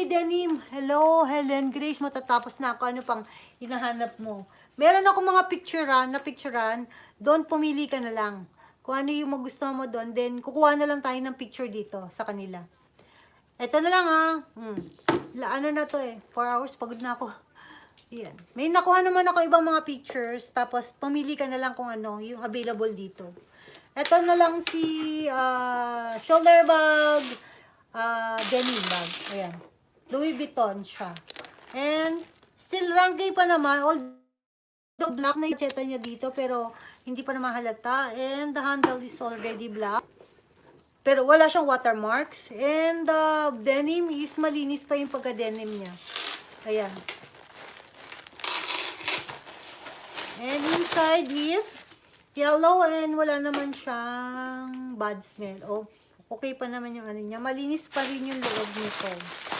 denim. Hello, Helen Grace. Matatapos na ako. Ano pang hinahanap mo? Meron ako mga picturean. Doon pumili ka na lang. Kung ano yung magustuhan mo doon, then kukuha na lang tayo ng picture dito sa kanila. Ito na lang Ano na to 4 hours, pagod na ako. Yan. May nakuha naman ako ibang mga pictures. Tapos pumili ka na lang kung ano yung available dito. Ito na lang si shoulder bag, denim bag. Ayan. Louis Vuitton siya. And still ranky pa naman. Although black na yung cheta niya dito, pero hindi pa naman halata. And the handle is already black. Pero wala siyang watermarks. And the denim is malinis pa yung pagka-denim niya. Ayan. And inside is yellow and wala naman siyang bad smell. Oh, okay pa naman yung ano niya. Malinis pa rin yung loob nito.